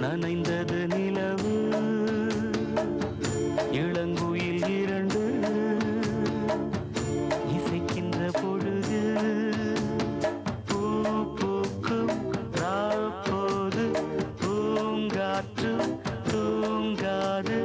நனைந்தது நிலவு இளங்குயில் இரண்டு இசைக்கின்ற பொழுது பூ பூக்கும் ராப்போது பூங்காற்று தூங்காது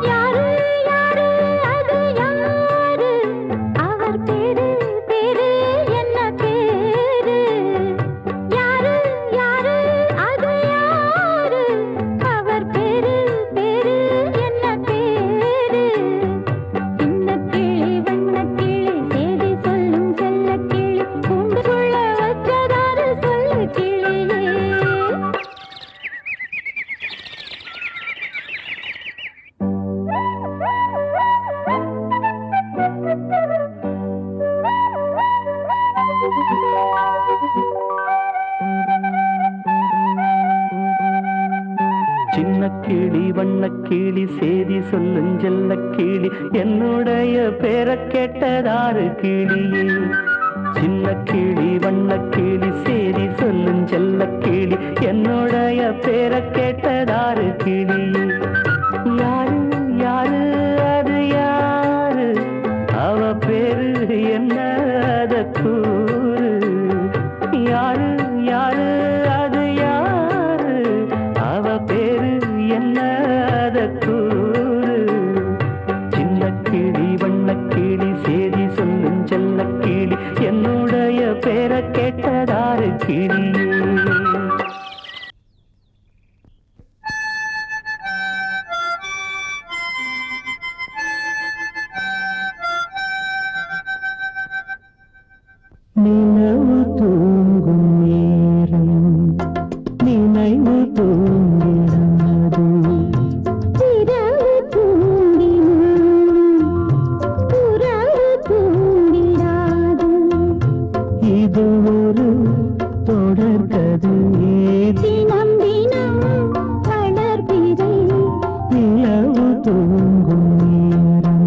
யாரு யாரு அது யாரு கிளி சேதி சொல்லும் செல்ல கிளி என்னுடைய பேரை கேட்டதாறு கிளியே சின்ன கிளி வண்ண கிளி சேதி சொல்லும் செல்ல கிளி என்னுடைய பேரை கேட்டதாறு கிளியே யாரு யாரு அது யாரு அவ பேரு என்ன அத கூறு யாரு யாரு அது யாரு அவ பேரு என்ன அத கூறு சின்ன கிளி வண்ண கிளி சேதி சொல்லும் செல்ல கிளி என்னுடைய பேரை கேட்டதாறு கிளியே நிலவு தூங்கும் நேரம் நினைவு தூங்கிடாது இரவு தூங்கினாலும் உறவு தூங்கிடாது இது ஒரு தொடர்கதை தினம் தினம் வளர்பிறை நிலவு தூங்கும் நேரம்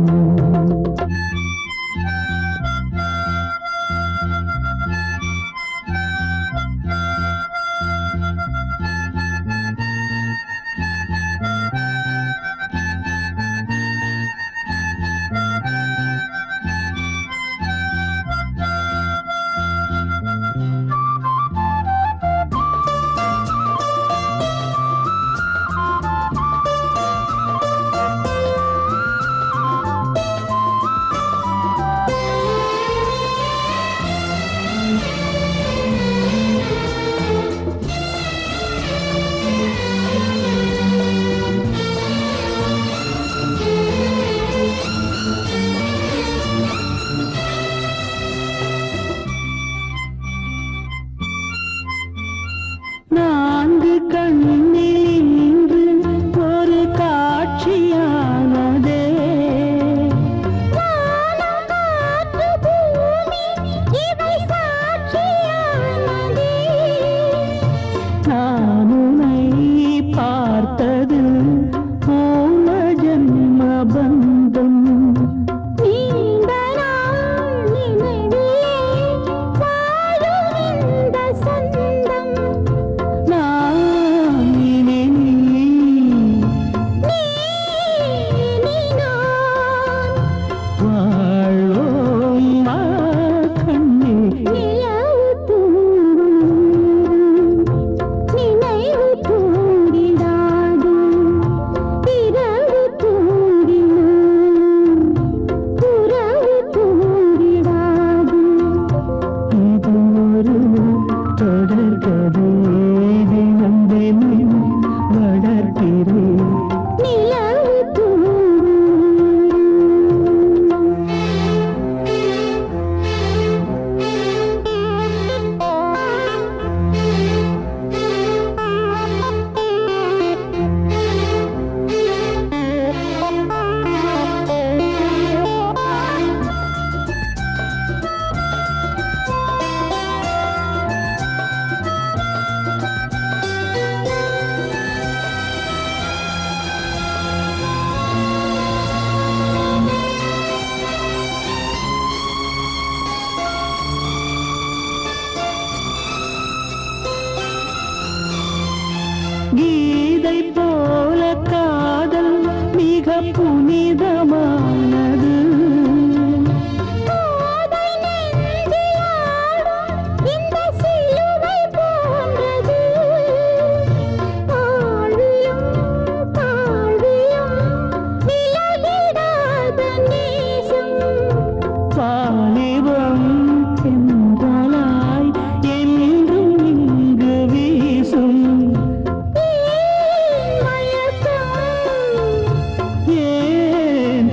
கீதை போல காதல் மிக புனிதமானது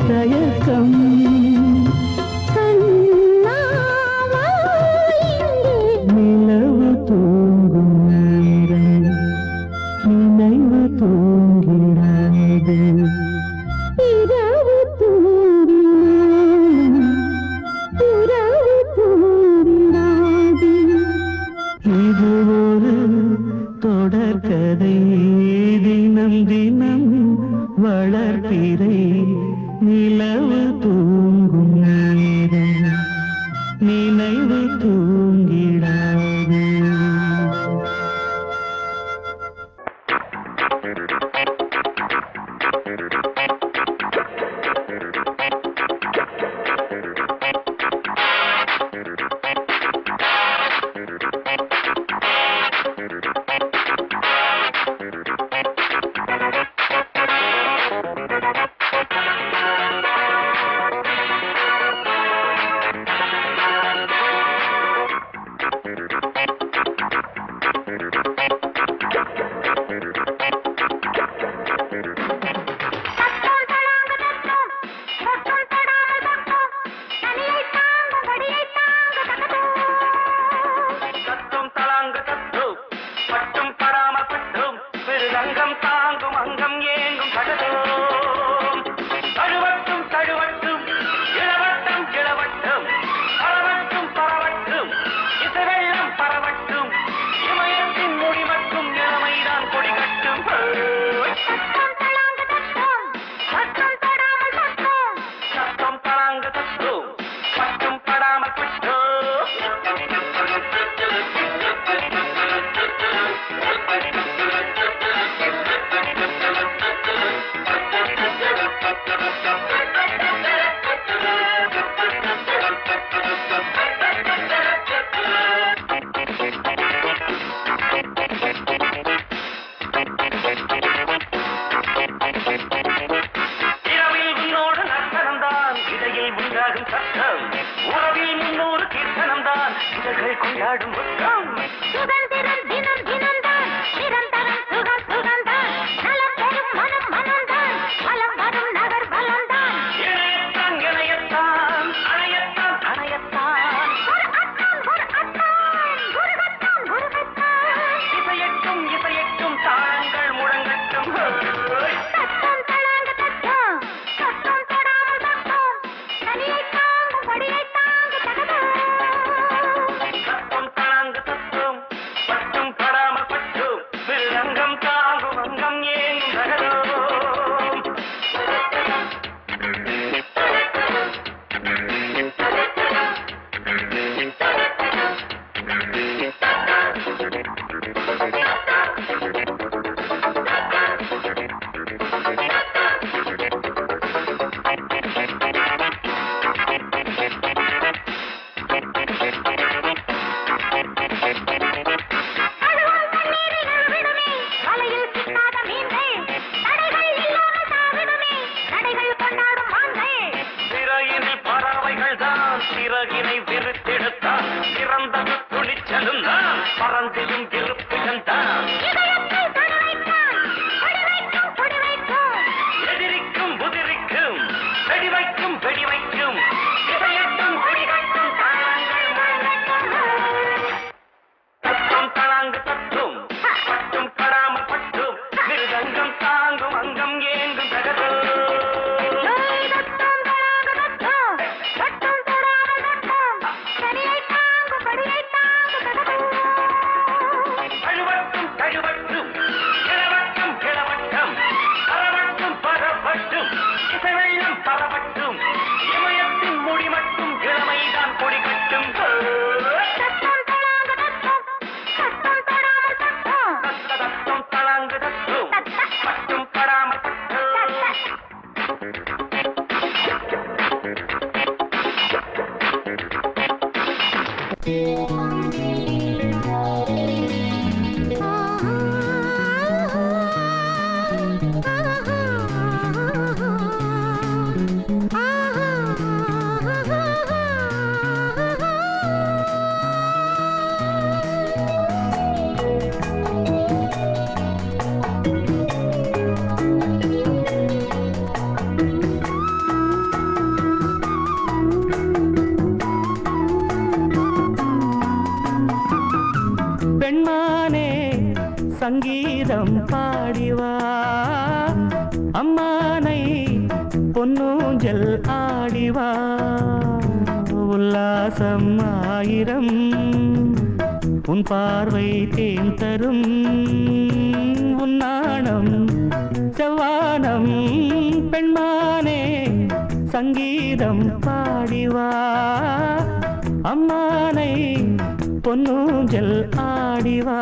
தய சத்தம் உறவில் 300 கீர்த்தனம் தான் இதழ்கள் கொண்டாடும் முத்தம் சுதந்திரம் தினம் தினம் தான் நிரந்தரம் சுகம் சுகம் தான் நலம் பெறும் மனம் மனம் தான் பலம் வரும் நகர் பலம் தான் இணையத்தான் இணையத்தான் அணையத்தான் அணையத்தான் இசையட்டும் இசையட்டும் தாளங்கள் முழங்கட்டும் தத்தம் தளாங்க தத்தம் தத்தம் தொடாமல் தத்தம் தனியை தாங்கும் படியை தாங்கு தகதம் சத்தம் தாங்கு தத்தும் பட்டும் படாமல் பட்டும் வில்லங்கம் தாங்கும் அங்கம் ஏங்கும் தகதம் சிறகினை விரித்தெடுத்தான் சிறந்தது துணிச்சலும் தான் பறந்திடும் இருப்பிடம் தான் எதிரிக்கும் புதிரிக்கும் வெடி வைக்கும் வெடி வைக்கும் இசையட்டும் குடிகட்டும் தத்தும் தளாங்கு தத்தும் பட்டும் படாமல் பட்டும் மிருதங்கம் தாங்கும் அங்கம் ஏங்கும் தகதம் சங்கீதம் பாடிவா அம்மானை பொன்னூஞ்சல் ஆடிவா உல்லாசம் ஆயிரம் உன் பார்வை தேன் தரும் உன்னாணம் செவ்வானம் பெண்மானே சங்கீதம் பாடிவா அம்மானை பொன்னூஞ்சல் ஆடிவா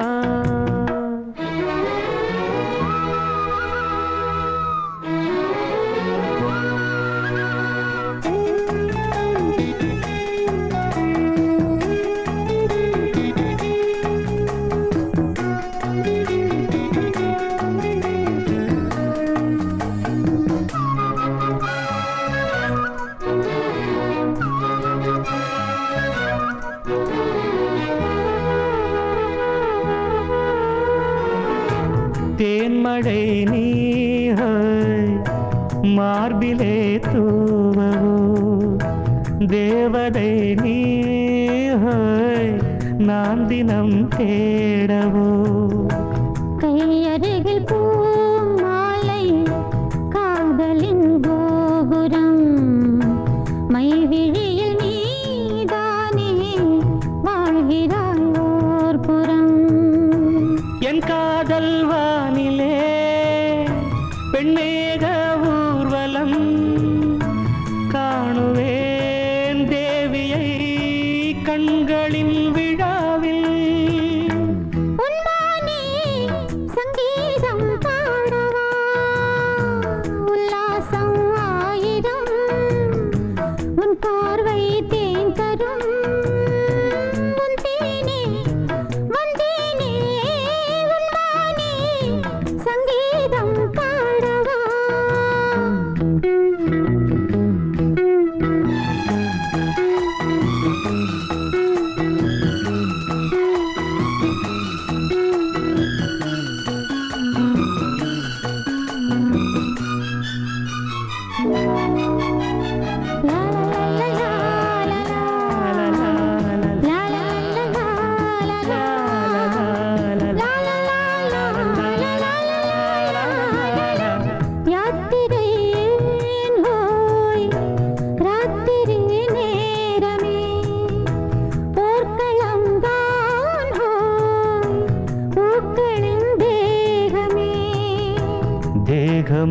தேன்மழை நீ மார்பிலே தூவவோ தேவதை நீ நான் தினம் தேடவோ கையருகில் பூ மாலை காதலின் கோபுரம் மைவிழியில் நீதானே வாழ்கிறாய் ஓர் புறம் என் காதல் வானிலே பெண்ணேக ஊர்வலம் காணுவேன் தேவியை கண்களின் விழாவில் உன்மானே சங்கீதம் பாடவா உல்லாசம் ஆயிரம் உன் பார்வை தேன் தரும் உன் தேனே வந்தேனே உன்மானே சங்கீதம் பாடவா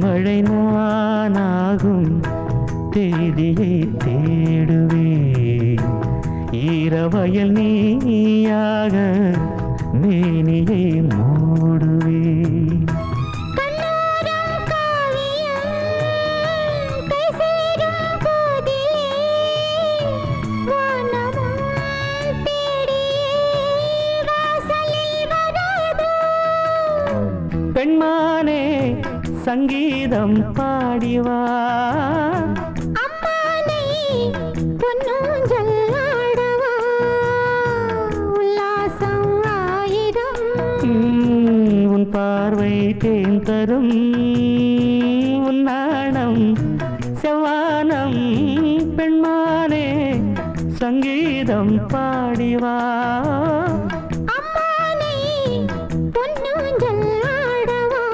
மழை நானாகும் தேதியை தேடுவேன் ஈரவயல் நீயாக மேனியை மூடுவேன் பெண்மானே சங்கீதம் பாடிவா அம்மானை பொன்னூஞ்சல் ஆடவா உல்லாசம் ஆயிரம் உன் பார்வை தேன் தரும் உன் நாணம் செவ்வானம் பெண்மானே சங்கீதம் பாடிவா அம்மானை பொன்னூஞ்சல் ஆடவா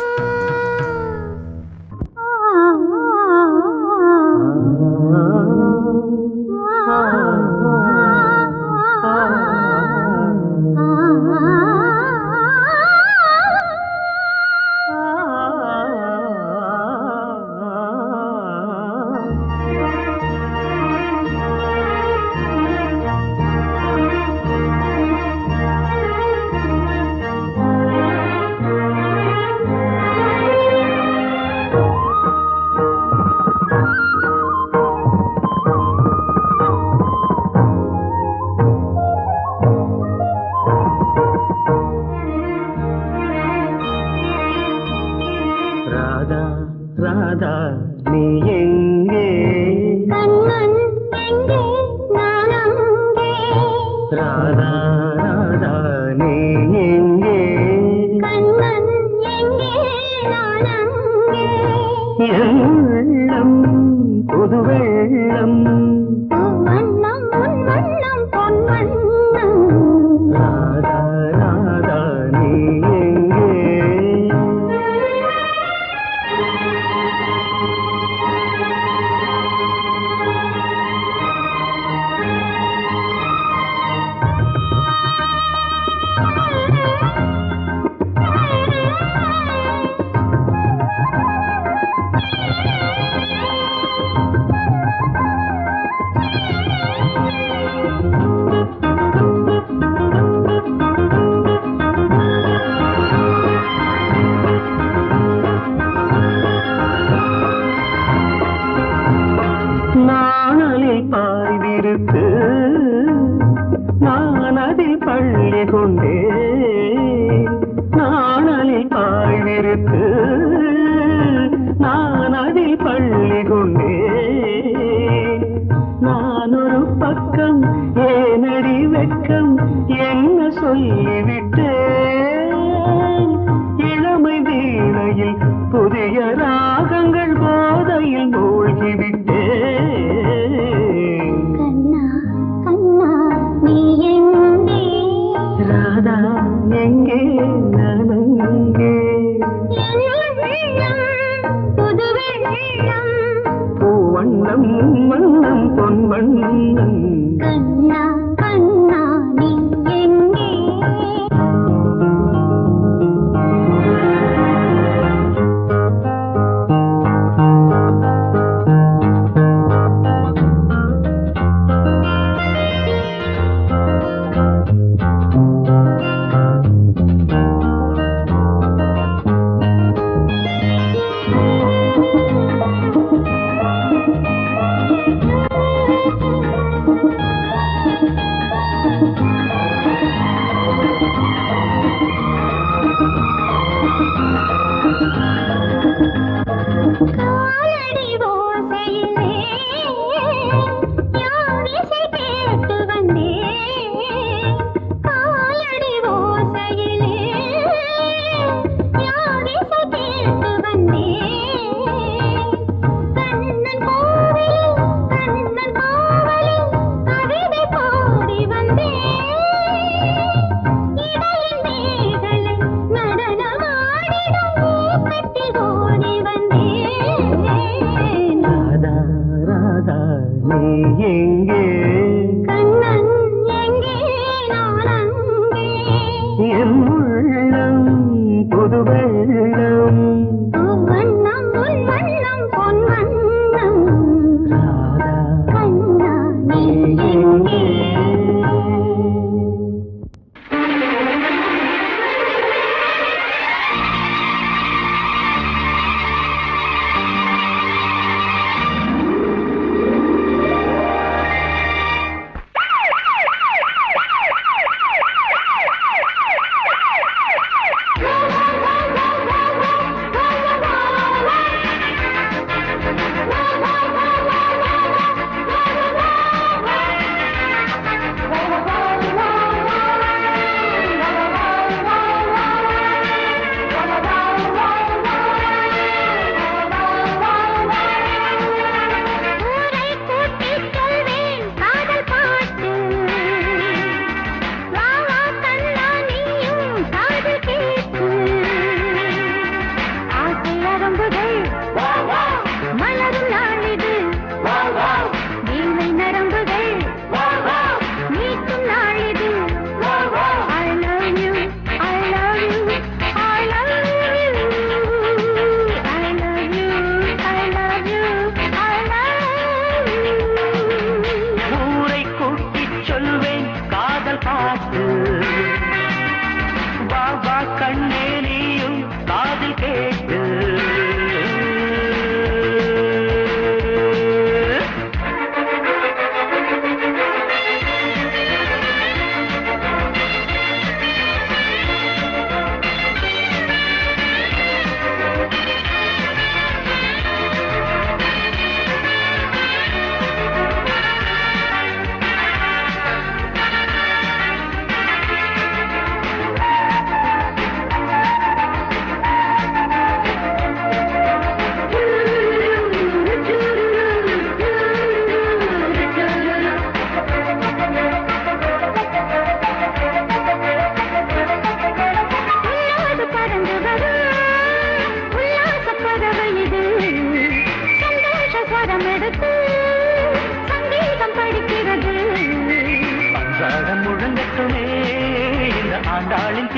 ராதா நீ எங்கே கண்ணன் எங்கே நான் அங்கே ராதா ராதா நீ எங்கே கண்ணன் எங்கே நான் அங்கே என் உள்ளம் புது வெள்ளம் வண்ணம் உன் வண்ணம் பொன் வண்ணம் ராதா ராதா நீ எங்கே நாணலில் பாய்விருக்கு நான் அதில் பள்ளி கொண்டே நாணலில் பாய்விருக்கு நான் அதில் பள்ளி கொண்டே நான் ஒரு பக்கம் ஏனடி வெட்கம் என்ன சொல்லிவிட்டேன் இளமை வீணையில் புதிய ராகங்கள் போதையில் மூழ்கிவிட்டேன் கண்ணா கண்ணா நீ எங்கே ராதா எங்கே நான் அங்கே என் உள்ளம் புது வெள்ளம் பூவண்ணம் வண்ணம் பொன் வண்ணம் கண்ணா கண்ணா நீ எங்கே காலடி ஓசையிலே யார் இசை கேட்டு வந்தேன் காலடி ஓசையிலே யார் இசை கேட்டு வந்தேன் கண்ணன் கோவிலில் கவிதை பாடி வந்தேன் இடையில் மேகலை நடனமாடிடும் கட்டில் ஓடி வந்தேன் ராதா ராதா நீ எங்கே கண்ணன் எங்கே நான் அங்கே என் உள்ளம் புது வெள்ளம் வண்ணம் உன்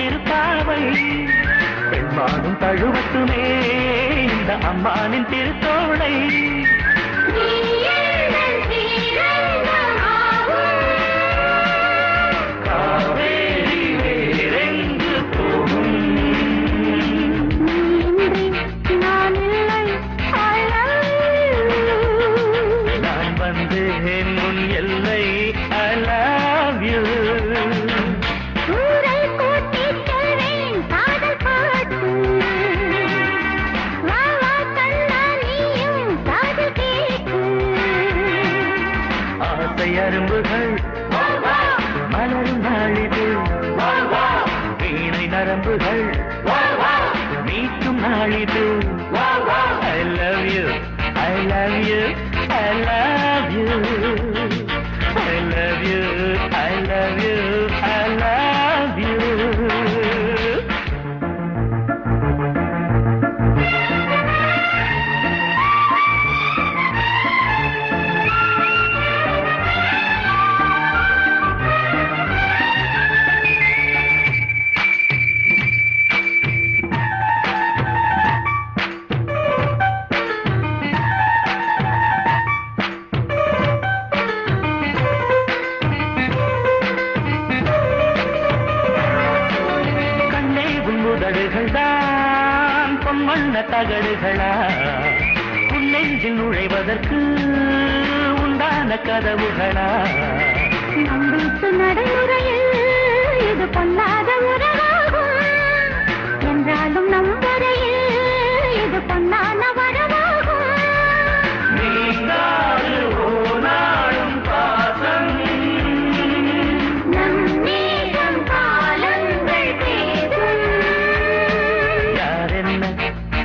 திருப்பாவை பெண்மானும் தழுவட்டுமே இந்த அம்மானின் திருத்தோளை காவேரி வேறெங்கு போகும் நான் வந்தேன் உன் எல்லை I love you அரும்புகள் மலரும் நாளிது வீணை நரம்புகள் மீட்டும் நாளிது I love you I love you I love you I love you I love you I love you தடுகள்தான் பொன்வண்ண தகடுகளா உன் நெஞ்சில் நுழைவதற்கு உண்டான கதவுகளா நம்பிட்டு நடைமுறையில் இது பொன்னாத உறவாகும் என்றாலும் நம் வரையில் இது பொன்னான வரவாகும் நீங்காது ஓநாளும் பாசம் நம் நேரம் காலங்கள் பேசும்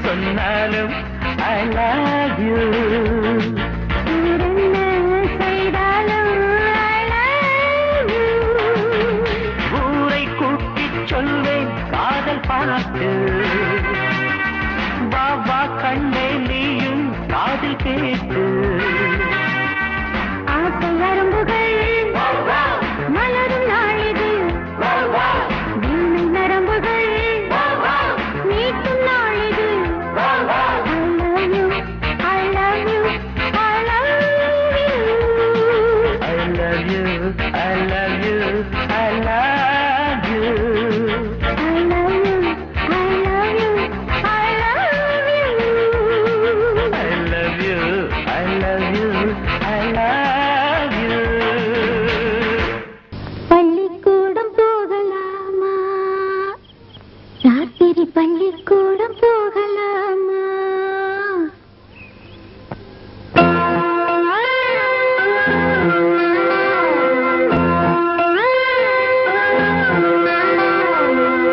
சொன்னாலும் I love you செய்தாலும் I love you ஊரை கூட்டிச் சொல்வேன் காதல் பாட்டு வா வா கண்ணே நீயும் காதில் கேட்டு ஆசை அரும்புகள் மலரும் நாளிது வீணை நரம்புகள் மீட்டும் நாளிது I love you I love you I love you I love you I love you I love you I love you I love you I love you I love you I love you பள்ளிக்கூடம் போகலாமா ராத்திரி பள்ளிக்கூடம் போகலாமா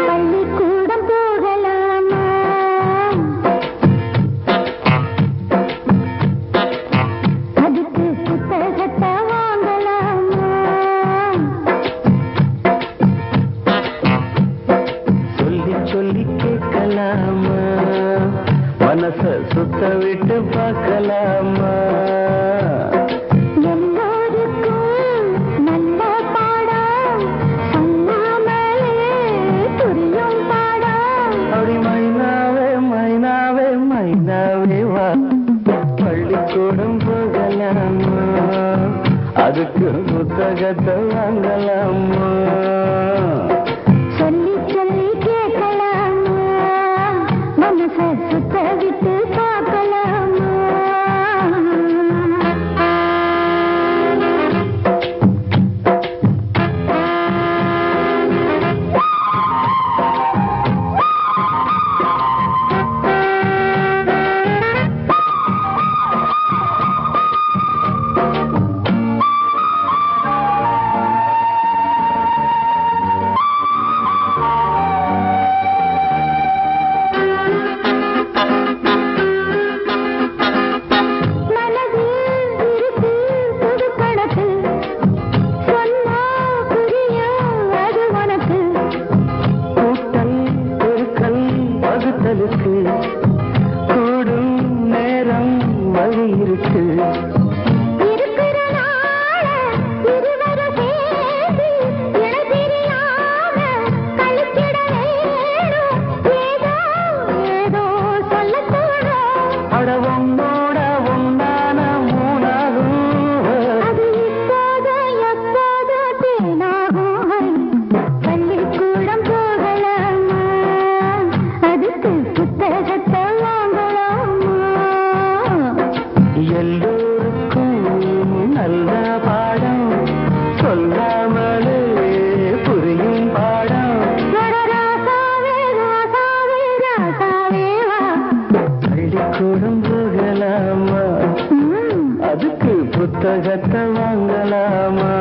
பள்ளிக்கூடம் போகலாமா அதுக்கு புத்தகத்தை வாங்கலாமா சொல்லி சொல்லி கேட்கலாமா மனச சுத்த விட்டு பார்க்கலாமா எல்லோருக்கும் நல்ல பாடம் சொல்லாமலே புரியும் பாடம் அப்படி மைனாவே மைனாவே மைனாவே வா பள்ளிக்கூடம் போகலாமா அதுக்கு புத்தகத்தை வாங்கலாமா சொல்லி சொல்லி கேட்கலாமா மனசை சுத்த விட்டு பார்க்கலாமா புத்தகத்தை வாங்கலாமா?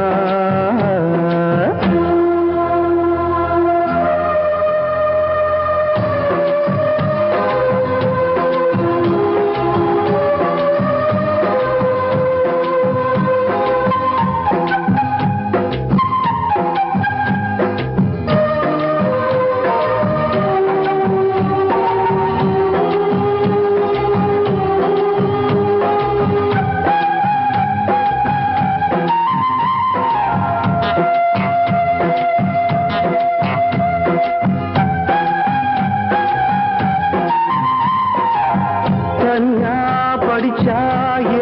படிச்சா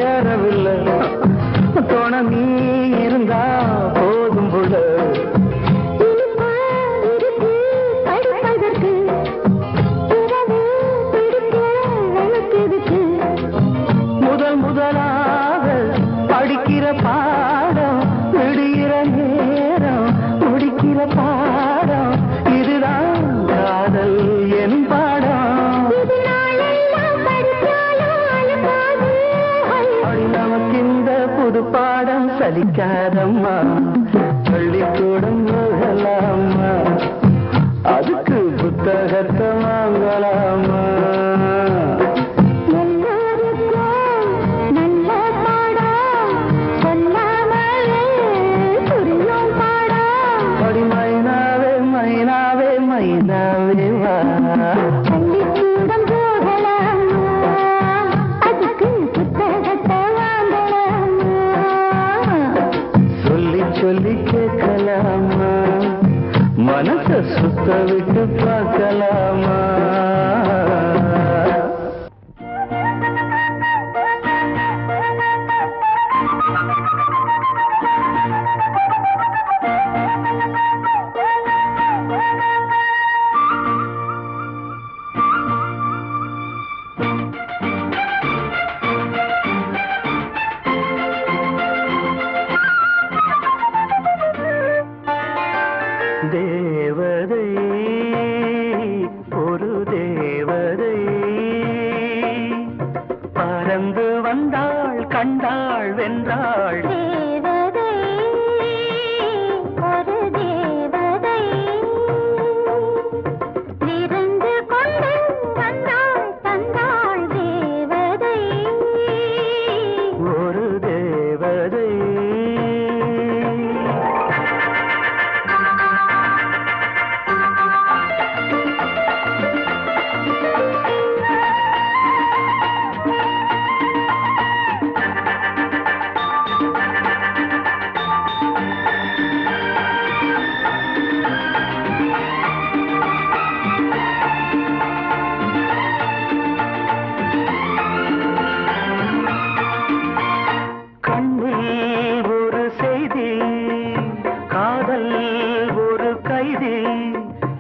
ஏறவில்லை, தோண நீ இருந்தா போதும் போல. முதல் முதலாக படிக்கிற பாடம் விடுகிற நேரம் முடிக்கிற பாடம் இதுதான் காதல் என் பாடம். நமக்கு இந்த புது பாடம் சலிக்காதம்மா, பள்ளிக்கூடம் போகலாமா? அதுக்கு புத்தகத்தை வாங்கலாமா? மைனாவே மைனாவே மைனாவே வா, பள்ளிக்கூடம் போகலாமா? அதுக்கு புத்தகத்தை வாங்கலாமா? சொல்லி சொல்லி கேட்கலாமா? மனசை சுத்த விட்டு பார்க்கலாமா? தேவதை ஒரு தேவதை பறந்து வந்தாள், கண்டாள், வென்றாள். தேவதை ஒரு தேவதை விருந்து கொண்டு வந்தாள், தந்தாள். தேவதை ஒரு தேவதை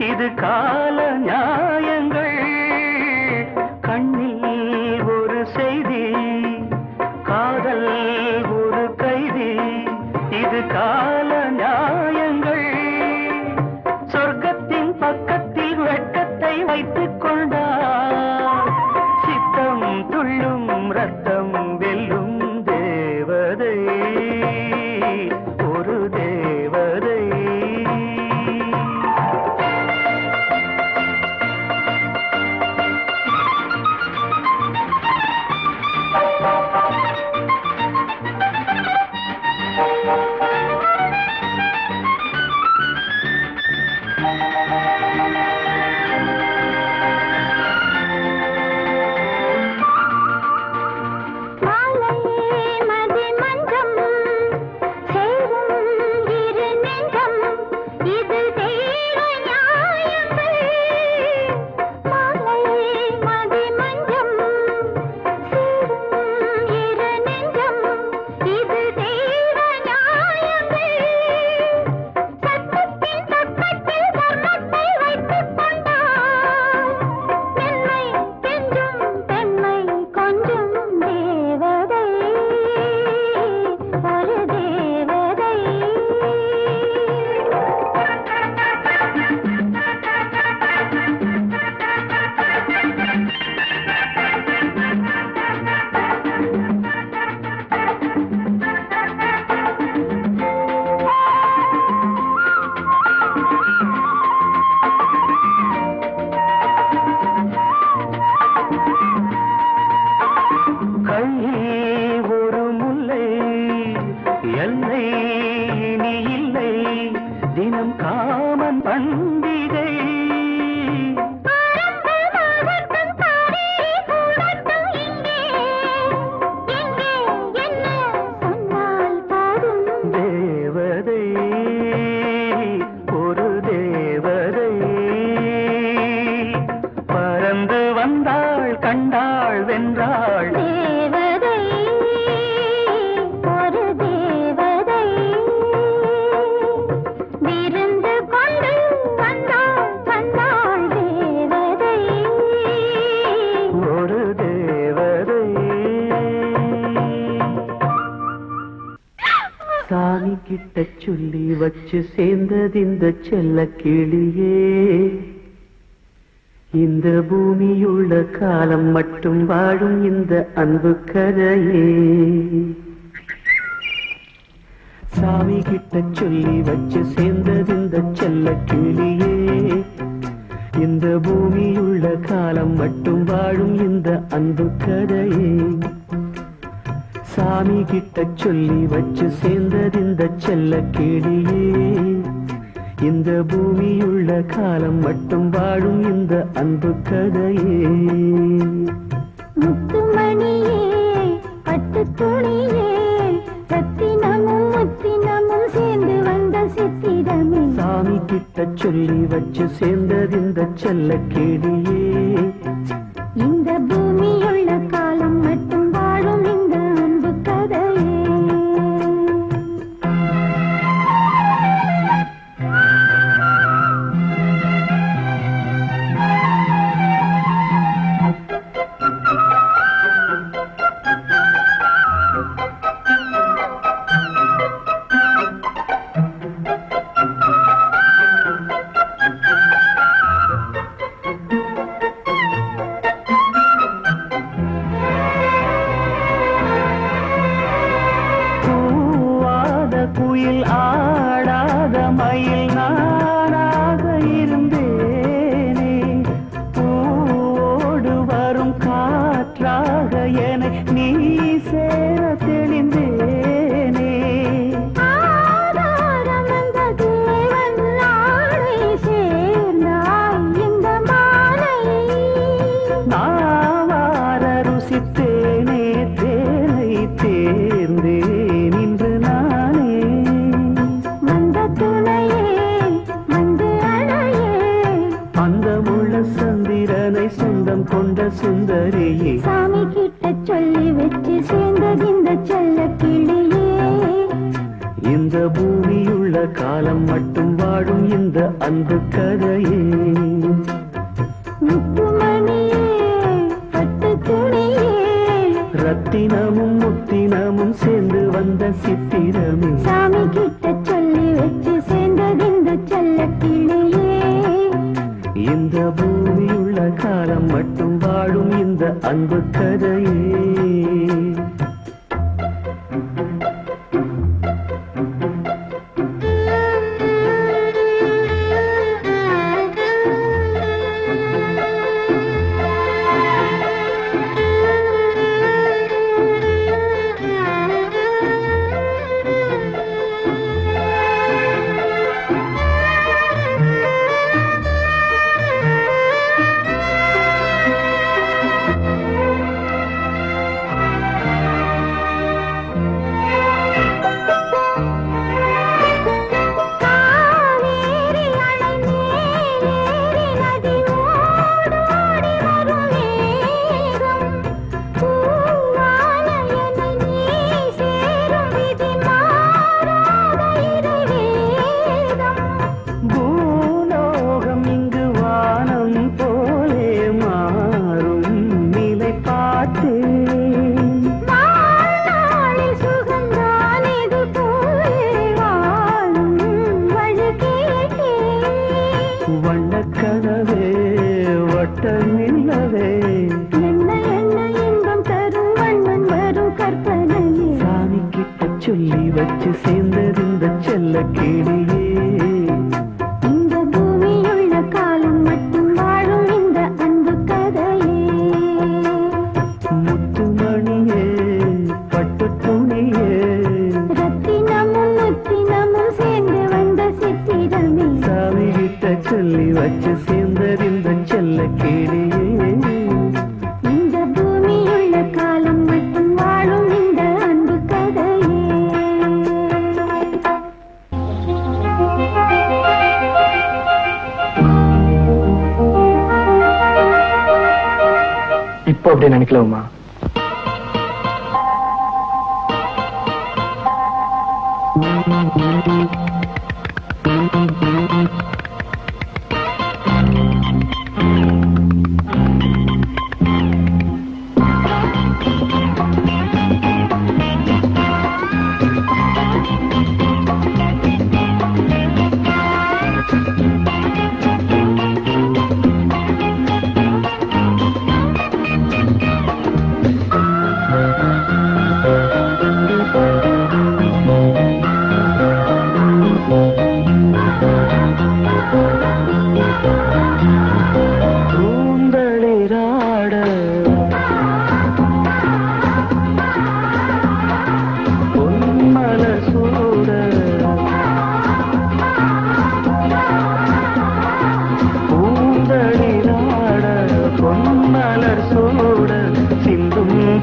இது கால நியாயங்கள். கண்ணில் ஒரு செய்தி, காதல் ஒரு கைதி. இது கால நியாயங்கள். சொர்க்கத்தின் பக்கத்தில் வெட்கத்தை வைத்துக் கொண்டார். சித்தம் துள்ளும் ரத்தம் வெல்லும். தேவதை ஒரு தேவதை. என்னை இனி இல்லை தினம் காமன் பண்டிகை தேவதை ஒரு தேவதை பறந்து வந்தாள் கண்டாள் வென்றாள் தேவதை ஒரு தேவதை விருந்து கொண்டு வந்தாள் வந்தாள் தேவதை ஒரு தேவதை சாமி கிட்ட சொல்லி வச்சு சேர்ந்தது இந்த செல்ல கிளியே இந்த பூமியுள்ள காலம் மட்டும் வாழும் இந்த அன்பு கதையே சாமி கிட்ட சொல்லி வச்சு சேர்ந்தது இந்த செல்ல கிளியே இந்த பூமியுள்ள காலம் மட்டும் வாழும் இந்த அன்பு கதையே சாமி கிட்ட சொல்லி வச்சு சேர்ந்தது இந்த செல்ல கிளியே இந்த பூமியுள்ள காலம் மட்டும் வாழும் இந்த அன்பு கதையே முத்துமணியே பட்டு துணியே ரத்தினமும் முத்தினமும் சேர்ந்து வந்த சித்திரமே சாமி கிட்ட சொல்லி வச்சு சேர்ந்தது இந்த செல்ல கிளியே இந்த பூமியுள்ள காலம் மட்டும் வாழும் இந்த அன்பு கதையே பூவாத குயில் ஆடாத மயில் நானாக இருந்தேனே பூவோடு வரும் காற்றாக என நீ சேர தெளிந்தேனே ஆதாரம் அந்த தேவன் நாளை சேர்ந்தாய் இந்த மாலை நாவார ருசித்தேனே தேனை தேர்ந்தேன் இன்று நானே வந்த துணையே வந்து அணையே அந்த முள்ள சந்திரனை சொந்தம் கொண்ட சுந்தரியே சாமி கிட்ட சொல்லி வச்சு சேர்ந்தது இந்த செல்ல கிளியே இந்த பூமியுள்ள காலம் மட்டும் வாழும் இந்த அன்பு கதையே முத்துமணியே பட்டு துணியே ரத்தினமும் முத்தினமும் சேர்ந்து வந்த சித்திரமே சாமி கிட்ட சொல்லி வச்சு சேர்ந்தது இந்த செல்ல கிளியே இந்த பூமியுள்ள காலம் மட்டும் வாழும் இந்த அன்பு கதையே காவேரி அணை மேலேறி நதி ஓடோடி வரும் வேகம் பூவான என்னை நீ சேரும் விதி மாறாத இறைவேதம் பூலோகம் இங்கு வானம் போலே மாறும் நிலை பார்த்தேன் வாழ்நாளில் சுகந்தான் இது போலே வாழும் வழி கேட்டேன் வண்ணக்கனவே வட்டம் இல்லவே என்ன என்ன இன்பம் தரும் வண்ணன் வரும் கற்பனையே சாமி கிட்ட சொல்லி வச்சு சேர்ந்தது இந்த செல்ல கிளியே இந்த பூமியுள்ள காலம் மட்டும் வாழும் இந்த அன்பு கதையே முத்துமணியே பட்டு துணியே ரத்தினம் சொல்லி வச்சு சேர்ந்தது இந்த செல்ல கேளியே. இந்த பூமியுள்ள காலம் மட்டும் வாழும் இந்த அன்பு கதையே. இப்போ அப்படி நினைக்கலாமா?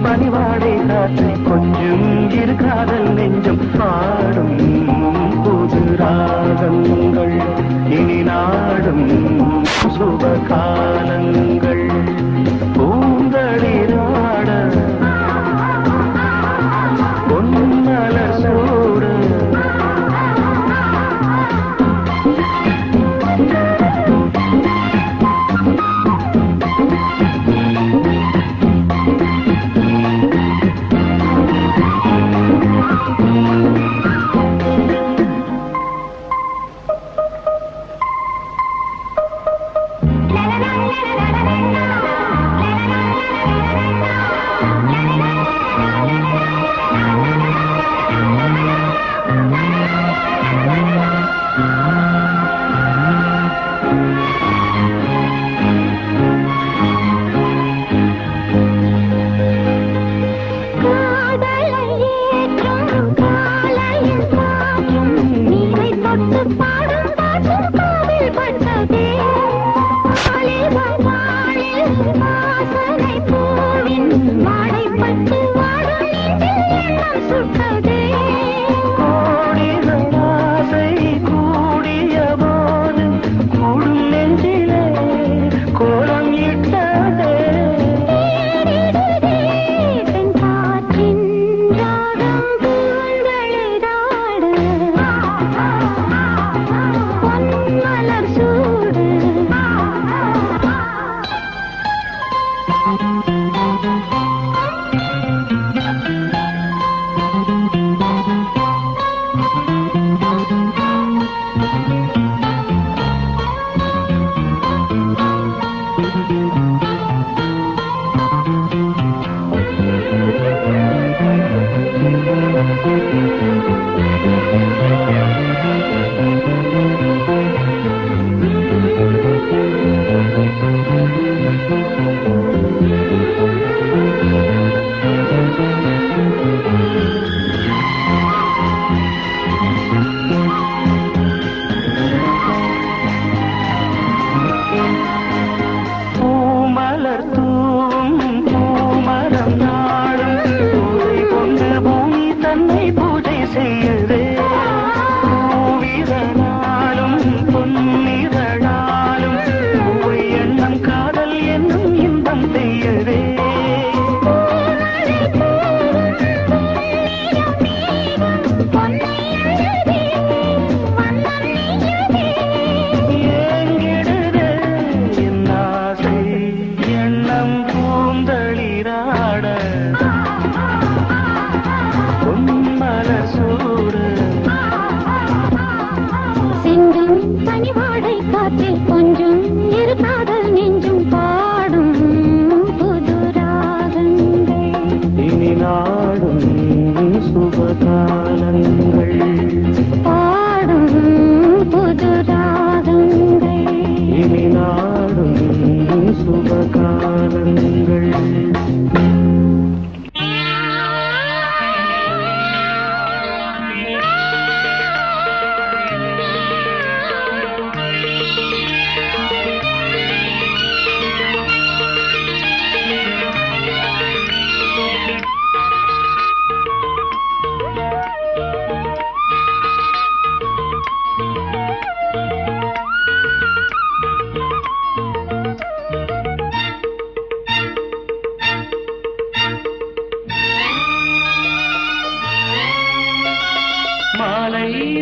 பனிவாடை காற்று கொஞ்சம் இரு காதல் நெஞ்சம் பாடும் புது ராகங்கள் இனி நாடும் சுபகாலங்கள் பூந்தளிராட பொன்மலர் சூட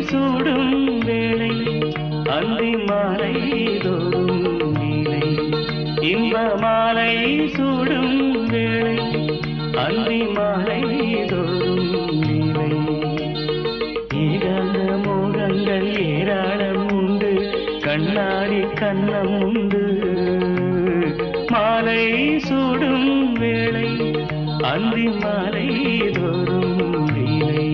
சூடும் வேளை அந்தி மாலை தோறும் நீலை இன்ப மாலை சூடும் வேளை அந்தி மாலை தோறும் நீலை ஏகாந்த மோகங்கள் ஏராளம் உண்டு கண்ணாடி கண்ணம் உண்டு மாலை சூடும் வேளை அந்தி மாலை தோறும் நீலை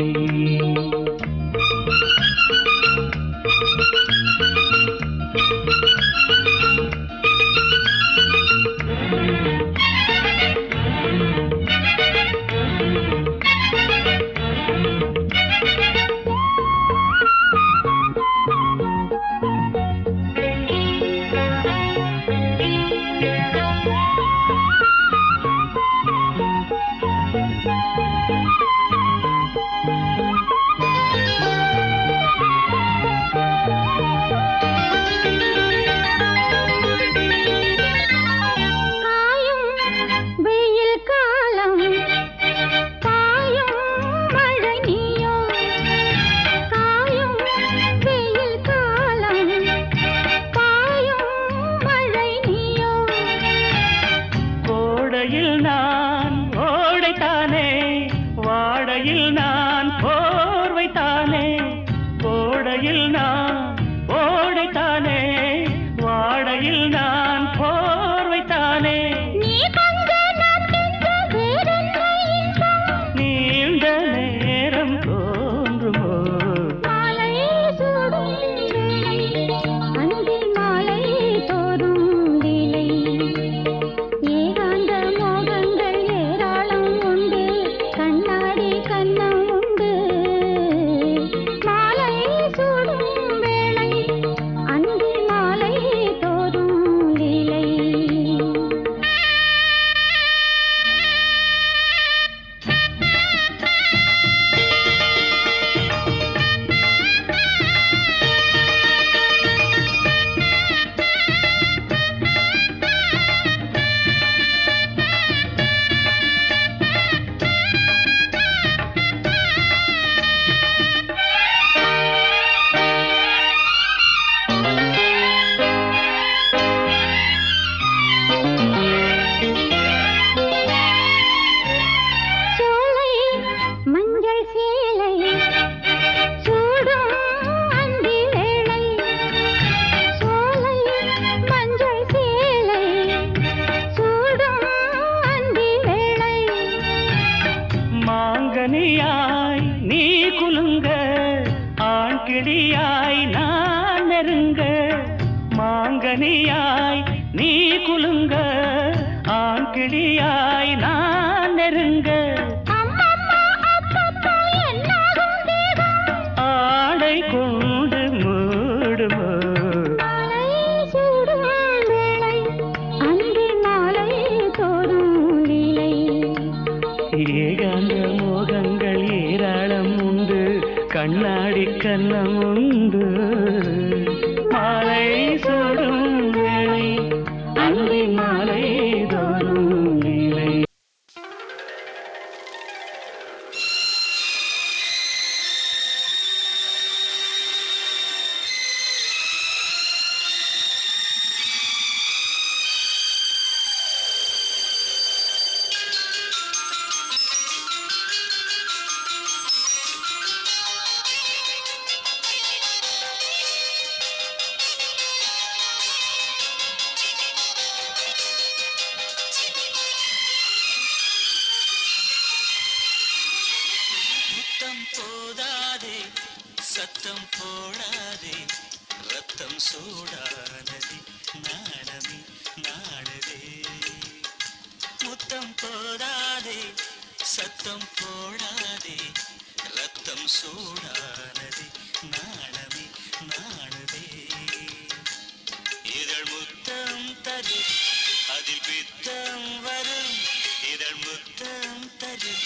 மாங்கனியாய் நீ குலுங்க ஆண் கிளியாய் நான் நெருங்க ஆடை கொண்டு மூடுமோ ஏகாந்த மோகங்கள் ஏராளம் உண்டு கண்ணாடி கண்ணம் உண்டு மாலை சூடும் வேளை அந்தி மாலை தோறும் நீலை போதாதே சத்தம் போடாதே ரத்தம் சூடானது நாணமே நாடுதே முத்தம் போதாதே சத்தம் போடாதே ரத்தம் சூடானது நாணமே நாடுதே இதழ் முத்தம் தரும் அதில் பித்தம் வரும் இதழ் முத்தம் தரும்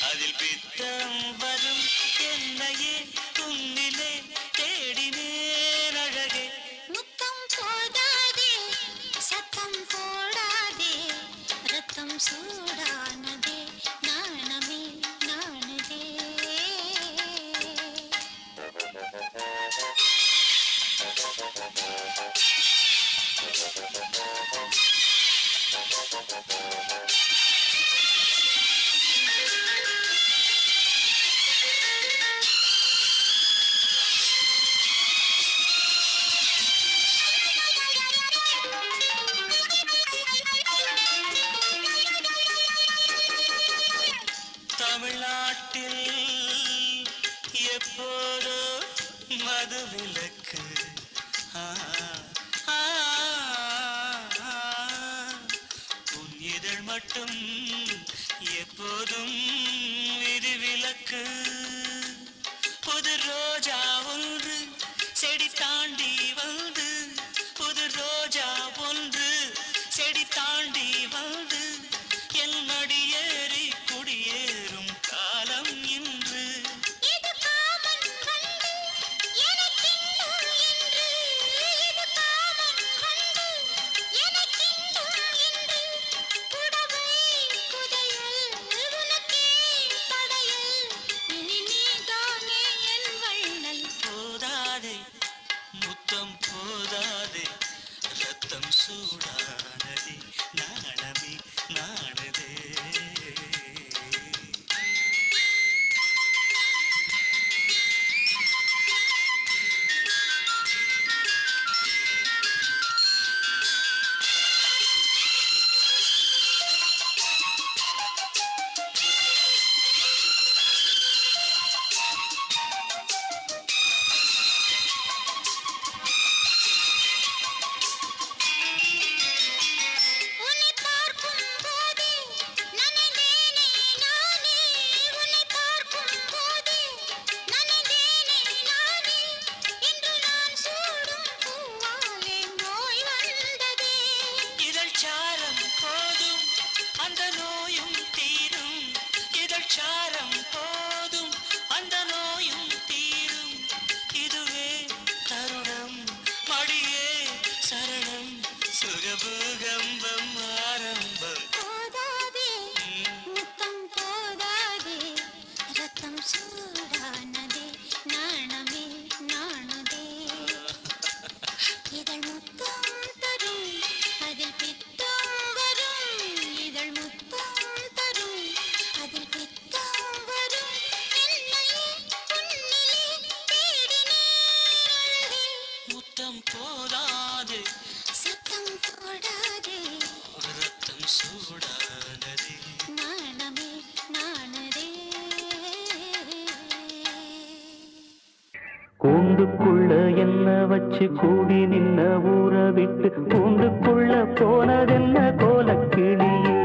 அதில் பித்தம் வரும் என்னையே துன்னிலே தேடினேன் அழகே முத்தம் போடாதே சத்தம் போடாதே ரத்தம் சூடானதே நாணமே நாணதே தமிழ்நாட்டில் எப்போதோ மதுவிலக்கு உன் இதழ் மட்டும் எப்போதும் விதிவிலக்கு புது ரோஜா ஒன்று செடி தாண்டி வந்து புது ரோஜா ஒன்று செடி தாண்டி வந்து என் மடியேறி குடியேறும் காலம் இன்று இது காமன் வந்து எனக்கின்னும் இன்று இது காமன் வந்து எனக்கின்னும் இன்று புடவை புதையல் உனக்கே படையல் இனி நீதானே என் வள்ளல் போதாதே முத்தம் போதாதே ரத்தம் சூடானதே நாணமே நாடுதே உன்னை பார்க்கும் போதே நனைந்தேனே நானே உன்னை பார்க்கும் போதே நனைந்தேனே நானே இன்று நான் சூடும் பூவாலே நோய் வந்ததே இதழ் சாரம் போதும் அந்த நோயும் தீரும் இதழ் சாரம் போதும் அந்த நோயும் தீரும் இதுவே தருணம் மடியே சரணம் சுகபூகம்பம் ஆரம்பம் போதாதே முத்தம் போதாதே ரத்தம் சூடானதே நாணமே நாணுதே இதழ் முத்தம் தரும் அதில் பித்தம் வரும் இதழ் முத்தம் தரும் அதில் பித்தம் வரும் என்னையே உன்னிலே தேடினேன் முத்தம் போதாது சத்தம் போடாதே ரத்தம் சூடானதே நாணமே நாணதே கூண்டுக்குள்ள என்ன வச்சு கூடி நின்ன ஊற விட்டு கூண்டுக்குள்ள போனதென்ன கோலக்கிளியே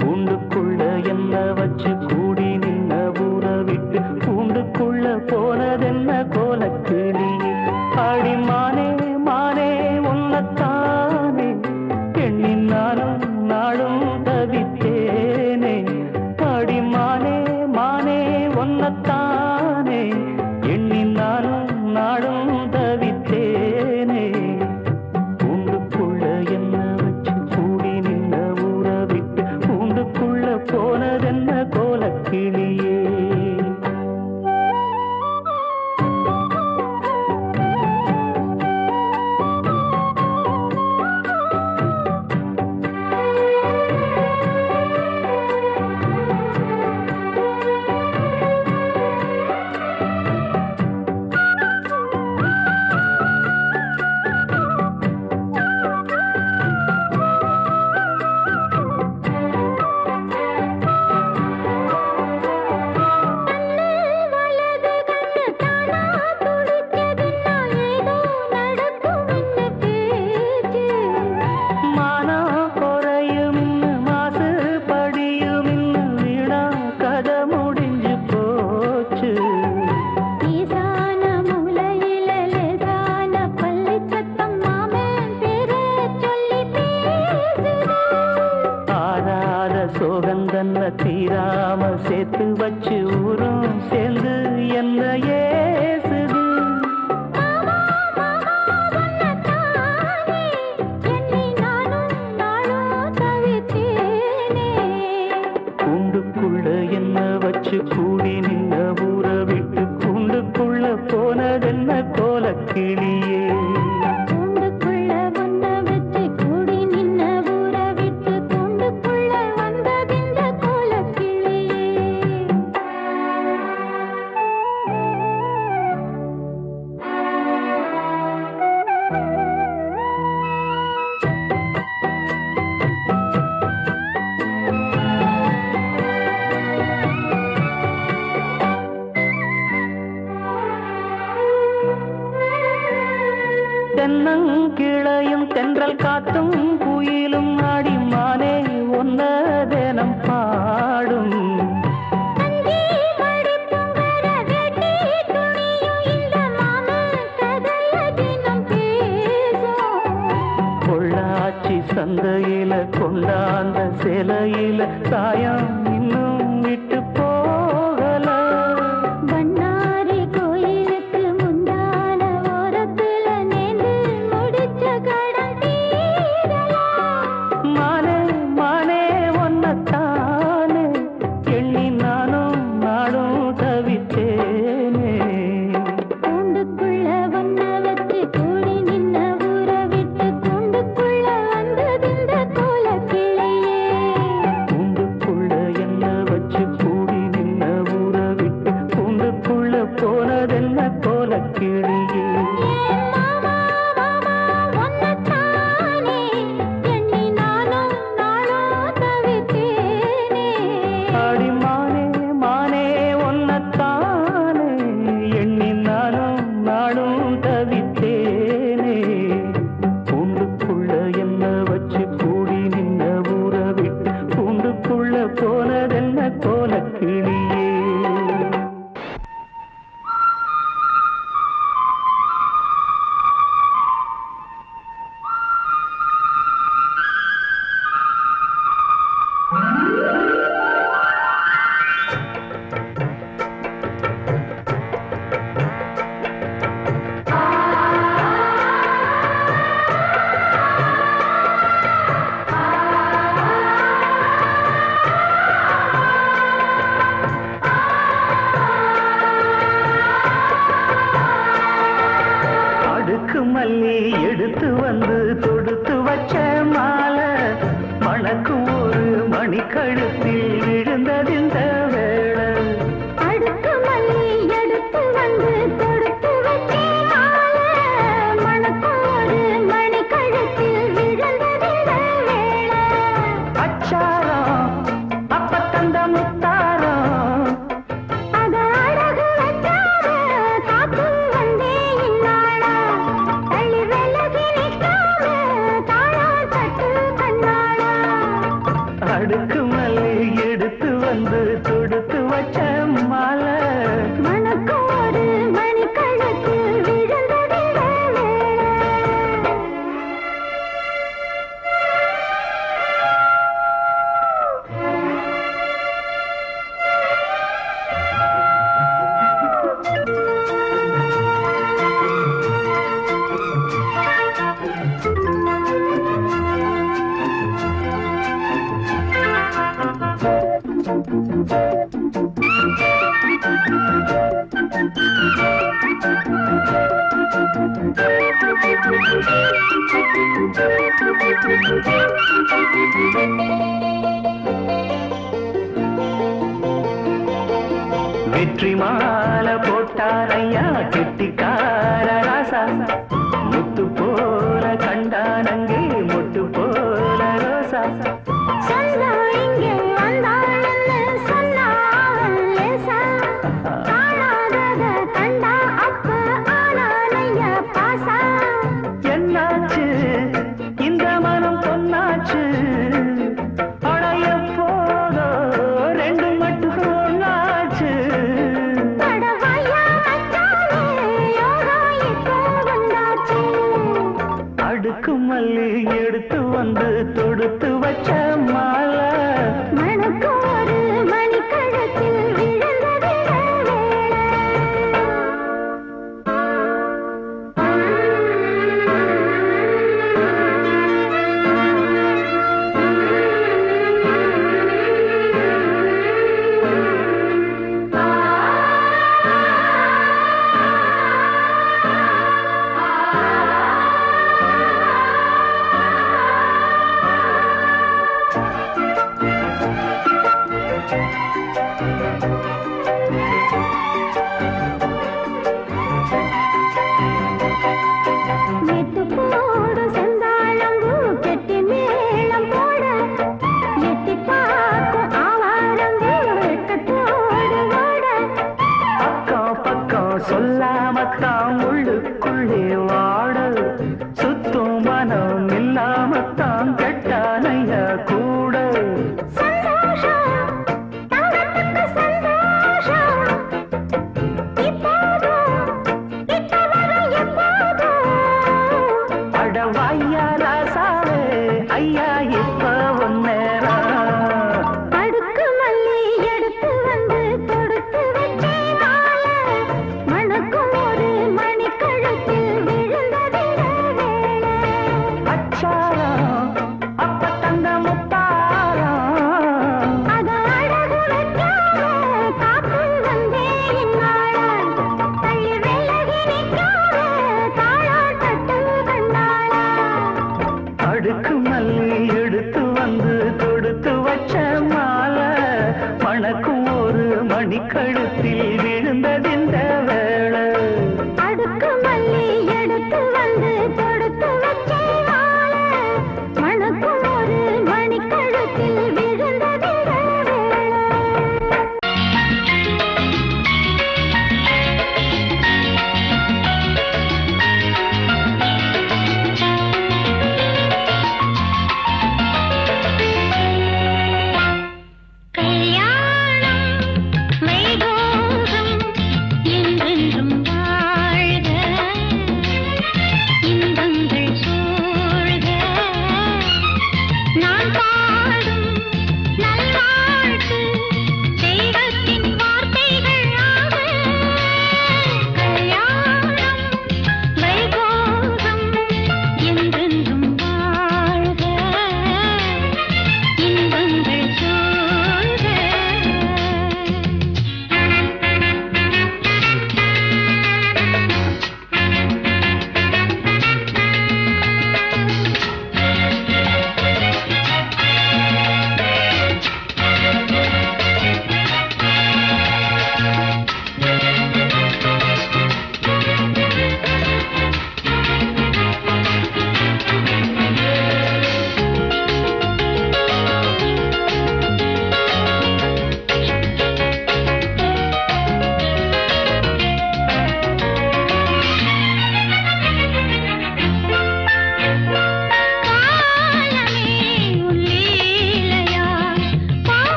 கூண்டுக்குள்ள என்ன வச்சு கூடி நின்ன ஊற விட்டு கூண்டுக்குள்ள போனதென்ன கோலக்கிளியே அடிமானே மானே உன்னத்தானே எண்ணி நானும் நாளும் தவித்தேனே அடிமானே மானே உன்னத்தானே எண்ணி நானும் நாளும் தவித்தேனே கூண்டுக்குள்ள என்ன வச்சு கூடி நின்ன ஊற விட்டு கூண்டுக்குள்ள போனதென்ன கோலக்கிளியே மானா குறையும் மாசு படியும் வீணா கதை முடிஞ்சு போச்சு ஈசான மூலையில லேசான பள்ளி சத்தம் மாமன் பேரை சொல்லி பேசுது ஆறாத சோகந்தன்ன தீராம சேர்த்து வச்சு ஊரும் சேர்ந்து என்ன ஏசுது மாமா மாமா உன்னத்தானே எண்ணி நானும் நாளும் தவித்தேனே கூண்டுக்குள்ள என்ன வச்சு கூடி நின்ன ஊற விட்டு கூண்டுக்குள்ள போனதென்ன கோலக்கிளியே கூண்டுக்குள்ள உன்னை வச்சு கூடி நின்ன ஊரை விட்டு தென்னங்கிளையும் தென்றல் காத்தும் குயிலும் ஆடிமானே ஒன்ன தினம் பாடும் தஞ்சி மடிப்புங்கர வெட்டி துணியும் இந்த மாமன் கதைய தினம் பேசும் பொள்ளாச்சி சந்தையில கொண்டாந்த சிலையில சாயம் இன்னும் விட்டு போகல பண்ணாரி கோயிலுக்கு முந்தான ஓரத்துல நேர்ந்து முடிச்ச கடன் தீரலாம் மானே மானே ஒன்னத்தானே எண்ணி நானும் நாடும் தவித்தேனே கூண்டுக்குள்ள ஒன்ன வச்சு கூடி நின்ன ஊற விட்டு கூண்டுக்குள்ள வந்ததிந்த கோலக்கிளையே கூண்டுக்குள்ள என்ன வச்சு கூடி நின்ன ஊற விட்டு கூண்டுக்குள்ள போனதென்ன கோலக்கிளியே ஏன் மாமா மாமா ஒன்னத்தானே எண்ணி நானும் நாளும் தவித்தேனே ஆடிமானே மானே ஒன்னத்தானே எண்ணி நானும் நாடும் தவித்தேனே கூண்டுக்குள்ள என்ன வச்சு கூடி நின்ன ஊற விட்டு கூண்டுக்குள்ள போனதென்ன கோலக்கிளியே அடுக்கு மல்லி எடுத்து வந்து தொடுத்து வச்ச மாலை மணக்கும் ஒரு மணிக்கழுத்தில் விழுந்ததிந்த வேளை அடுக்கு மல்லி எடுத்து வந்து கொடுத்து வச்சே மாலை மணக்கும் ஒரு மணி கழுத்தில் விழுந்ததிந்த வேளை அச்சாரம் அப்ப தந்த முத்தாரம் அத அழகு வச்சார காத்து வந்தே இன்னாளா தள்ளி விலகி நிற்காம தாழா தட்டு கண்ணாளா அடுக்கு மல்லி எடுத்து வந்து தொடுத்து வச்ச மாலை மணக்கும் ஒரு மணி கழுத்தில் விழுந்ததிந்த வேளை வெற்றி மாலை போட்டாரையா கெட்டிக்கார ராசா முத்து போல கண்டானங்கே மொட்டு போல ரோசா சொந்தா இங்கே வந்தாள்னு சொன்னா அவன் லேசா காணாதத கண்டா அப்ப ஆனானைய பாசா என்னாச்சு இந்த மனம் பொன்னாச்சு அடைய போதோ ரெண்டு மட்டும் ஒன்னாச்சு படவாயா மச்சானே யோகா இப்போ வந்தாச்சு அடுக்கு மல்லி எடுத்து வந்து தொடுத்து வச்ச மாலை மணக்கும் ஒரு மணி கழுத்தில் விழுந்ததிந்த நேத்து போடு செந்தாழம்பூ கெட்டி மேளம் போட எட்டி பார்க்கும் ஆவாரம்பூ வெட்கத்தோடு ஓட அக்கம் பக்கம் சொல்லாமத்தான் உள்ளுக்குள்ளே வாட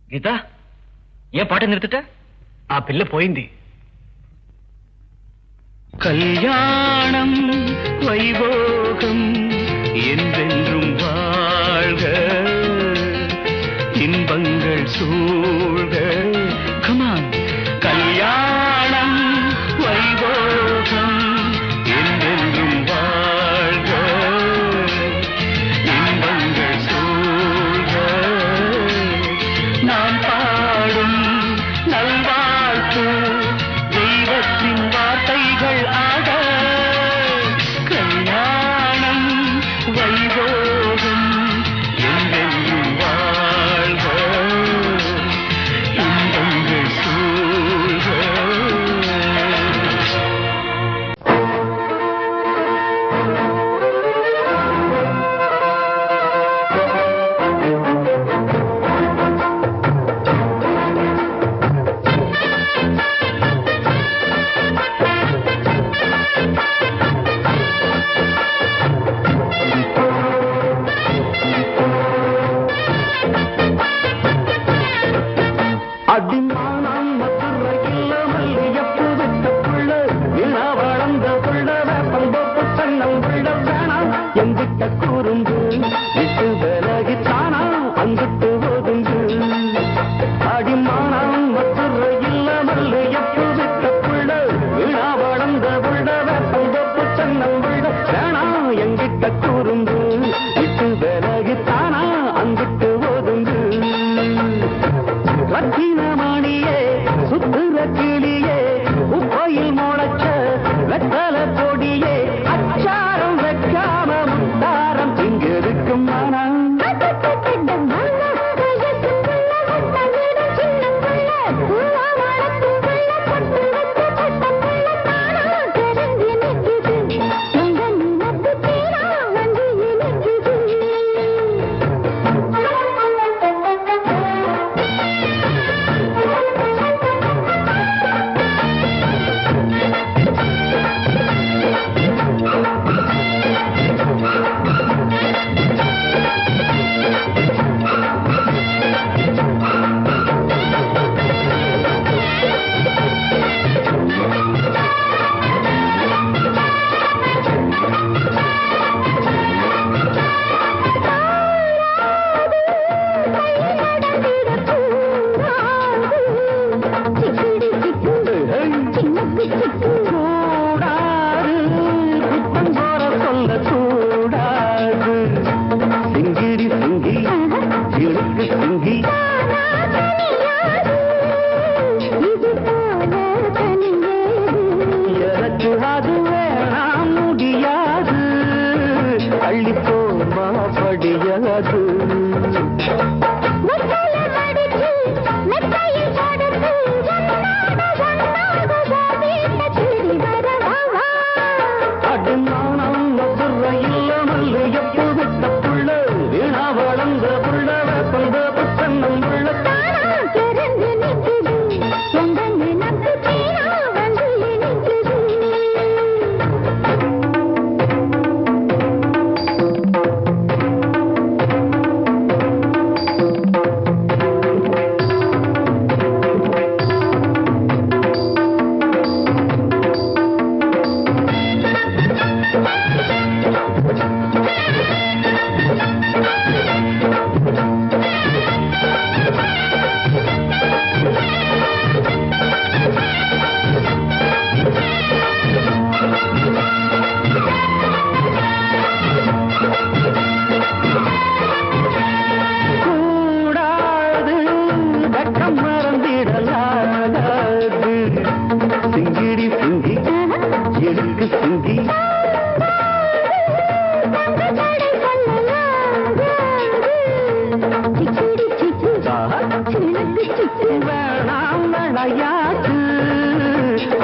గీత ఏ పాట నిறுத்துட்ட ఆ పిల్ల పోయింది கல்யாணம் வைபோகம் என்றென்றும் வாழ்க இன்பங்கள் சூழ்க கமான் கல்யாணம் வைபோகம் என்றென்றும் வாழ்க இன்பங்கள் சூழ்க நாம் பாடும் நல்வாழ்த்து தெய்வத்தின் வார்த்தைகள் ஆக கல்யாணம் வைபோகம் என்றென்றும் வாழ்க இன்பங்கள் சூழ்க அடிமானம் மதுரையில் மல்லியப்பு விட்ட புள்ள விழா வளர்ந்த புள்ள வேப்பந்தோப்பு சன்னம் புள்ள வேணாம் எங்கிட்ட கூறுந்து விட்டு விலகித்தானா அங்கிட்டு ஒதுங்கு அடிமானம் மதுரையில் மல்லியப்பு விட்ட புள்ள விழா வளர்ந்த புள்ள வேப்பந்தோப்பு சன்னம் புள்ள வேணாம் எங்கிட்ட கூறுந்து விட்டு விலகித்தானா அங்கிட்டு ஒதுங்கு ரத்தினமணியே சுத்துற கிளியே உப்பையில் முளைச்ச வெத்தல பொடியே அச்சாரம் வைக்காம முத்தாரம் இங்க இருக்கும் மனம்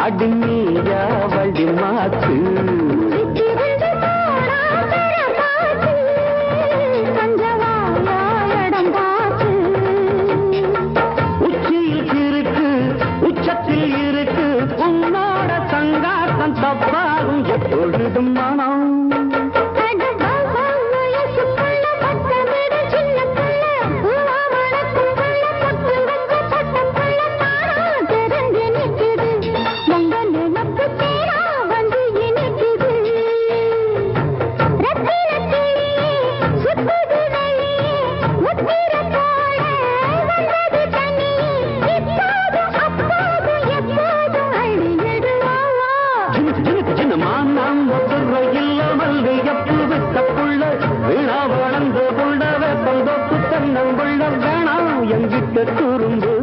அடிமையா வழி மாத்து உச்சியில் இருக்கு உச்சத்தில் இருக்கு உன்னோட சங்காத்தம் தப்பாகும் எப்பொழுதும் மனம் சின்ன குறும்பு